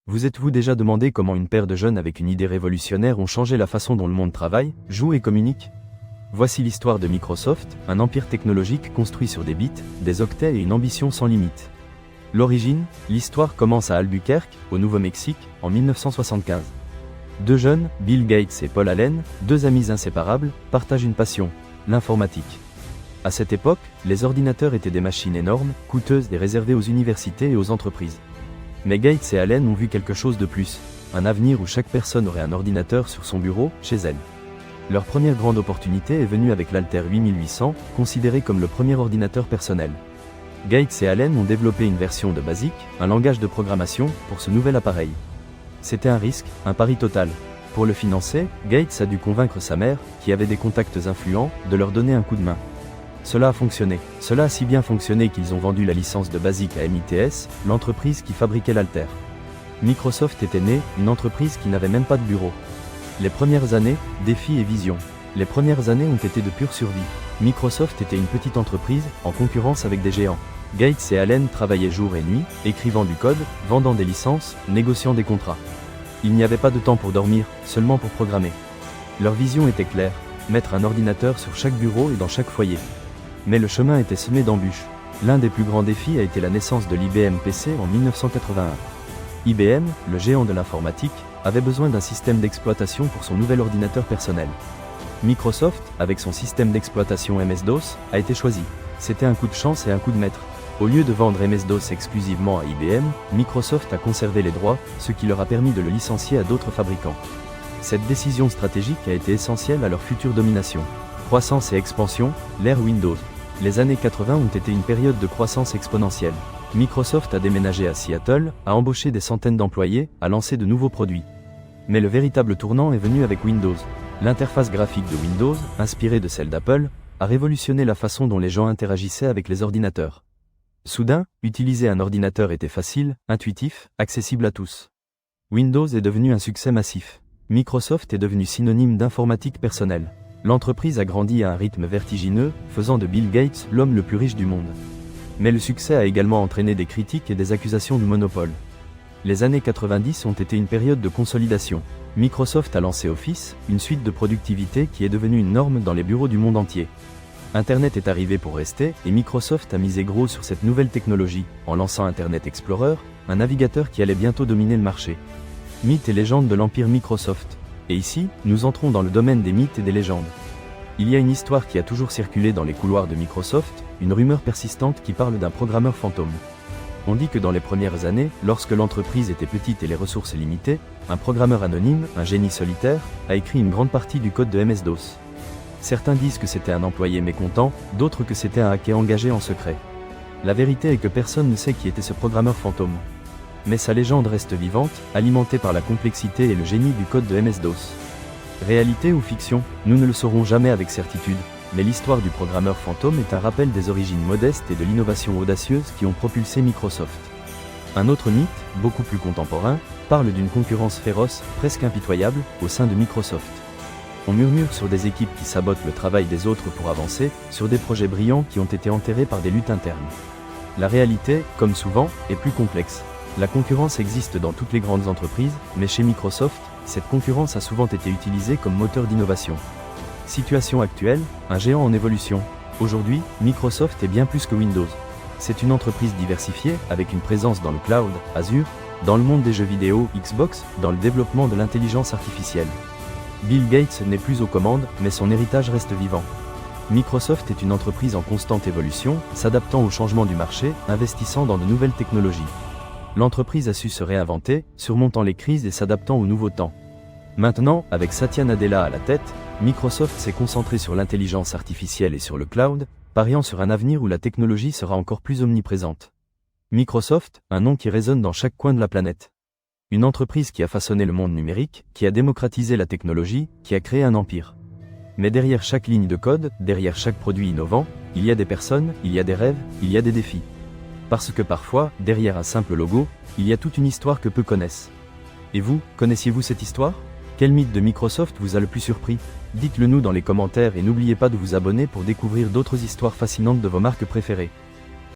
Vous êtes-vous déjà demandé comment une paire de jeunes avec une idée révolutionnaire ont changé la façon dont le monde travaille, joue et communique? Voici l'histoire de Microsoft, un empire technologique construit sur des bits, des octets et une ambition sans limite. L'origine, l'histoire commence à Albuquerque, au Nouveau-Mexique, en 1975. Deux jeunes, Bill Gates et Paul Allen, deux amis inséparables, partagent une passion, l'informatique. À cette époque, les ordinateurs étaient des machines énormes, coûteuses et réservées aux universités et aux entreprises. Mais Gates et Allen ont vu quelque chose de plus, un avenir où chaque personne aurait un ordinateur sur son bureau, chez elle. Leur première grande opportunité est venue avec l'Altair 8800, considéré comme le premier ordinateur personnel. Gates et Allen ont développé une version de BASIC, un langage de programmation, pour ce nouvel appareil. C'était un risque, un pari total. Pour le financer, Gates a dû convaincre sa mère, qui avait des contacts influents, de leur donner un coup de main. Cela a fonctionné. Cela a si bien fonctionné qu'ils ont vendu la licence de BASIC à MITS, l'entreprise qui fabriquait l'Altair. Microsoft était née, une entreprise qui n'avait même pas de bureau. Les premières années, défis et visions. Les premières années ont été de pure survie. Microsoft était une petite entreprise, en concurrence avec des géants. Gates et Allen travaillaient jour et nuit, écrivant du code, vendant des licences, négociant des contrats. Il n'y avait pas de temps pour dormir, seulement pour programmer. Leur vision était claire, mettre un ordinateur sur chaque bureau et dans chaque foyer. Mais le chemin était semé d'embûches. L'un des plus grands défis a été la naissance de l'IBM PC en 1981. IBM, le géant de l'informatique, avait besoin d'un système d'exploitation pour son nouvel ordinateur personnel. Microsoft, avec son système d'exploitation MS-DOS, a été choisi. C'était un coup de chance et un coup de maître. Au lieu de vendre MS-DOS exclusivement à IBM, Microsoft a conservé les droits, ce qui leur a permis de le licencier à d'autres fabricants. Cette décision stratégique a été essentielle à leur future domination. Croissance et expansion, l'ère Windows. Les années 80 ont été une période de croissance exponentielle. Microsoft a déménagé à Seattle, a embauché des centaines d'employés, a lancé de nouveaux produits. Mais le véritable tournant est venu avec Windows. L'interface graphique de Windows, inspirée de celle d'Apple, a révolutionné la façon dont les gens interagissaient avec les ordinateurs. Soudain, utiliser un ordinateur était facile, intuitif, accessible à tous. Windows est devenu un succès massif. Microsoft est devenu synonyme d'informatique personnelle. L'entreprise a grandi à un rythme vertigineux, faisant de Bill Gates l'homme le plus riche du monde. Mais le succès a également entraîné des critiques et des accusations de monopole. Les années 90 ont été une période de consolidation. Microsoft a lancé Office, une suite de productivité qui est devenue une norme dans les bureaux du monde entier. Internet est arrivé pour rester, et Microsoft a misé gros sur cette nouvelle technologie, en lançant Internet Explorer, un navigateur qui allait bientôt dominer le marché. Mythes et légendes de l'empire Microsoft. Et ici, nous entrons dans le domaine des mythes et des légendes. Il y a une histoire qui a toujours circulé dans les couloirs de Microsoft, une rumeur persistante qui parle d'un programmeur fantôme. On dit que dans les premières années, lorsque l'entreprise était petite et les ressources limitées, un programmeur anonyme, un génie solitaire, a écrit une grande partie du code de MS-DOS. Certains disent que c'était un employé mécontent, d'autres que c'était un hacker engagé en secret. La vérité est que personne ne sait qui était ce programmeur fantôme. Mais sa légende reste vivante, alimentée par la complexité et le génie du code de MS-DOS. Réalité ou fiction, nous ne le saurons jamais avec certitude, mais l'histoire du programmeur fantôme est un rappel des origines modestes et de l'innovation audacieuse qui ont propulsé Microsoft. Un autre mythe, beaucoup plus contemporain, parle d'une concurrence féroce, presque impitoyable, au sein de Microsoft. On murmure sur des équipes qui sabotent le travail des autres pour avancer, sur des projets brillants qui ont été enterrés par des luttes internes. La réalité, comme souvent, est plus complexe. La concurrence existe dans toutes les grandes entreprises, mais chez Microsoft, cette concurrence a souvent été utilisée comme moteur d'innovation. Situation actuelle, un géant en évolution. Aujourd'hui, Microsoft est bien plus que Windows. C'est une entreprise diversifiée, avec une présence dans le cloud, Azure, dans le monde des jeux vidéo, Xbox, dans le développement de l'intelligence artificielle. Bill Gates n'est plus aux commandes, mais son héritage reste vivant. Microsoft est une entreprise en constante évolution, s'adaptant aux changements du marché, investissant dans de nouvelles technologies. L'entreprise a su se réinventer, surmontant les crises et s'adaptant aux nouveaux temps. Maintenant, avec Satya Nadella à la tête, Microsoft s'est concentré sur l'intelligence artificielle et sur le cloud, pariant sur un avenir où la technologie sera encore plus omniprésente. Microsoft, un nom qui résonne dans chaque coin de la planète. Une entreprise qui a façonné le monde numérique, qui a démocratisé la technologie, qui a créé un empire. Mais derrière chaque ligne de code, derrière chaque produit innovant, il y a des personnes, il y a des rêves, il y a des défis. Parce que parfois, derrière un simple logo, il y a toute une histoire que peu connaissent. Et vous, connaissiez-vous cette histoire ? Quel mythe de Microsoft vous a le plus surpris ? Dites-le nous dans les commentaires et n'oubliez pas de vous abonner pour découvrir d'autres histoires fascinantes de vos marques préférées.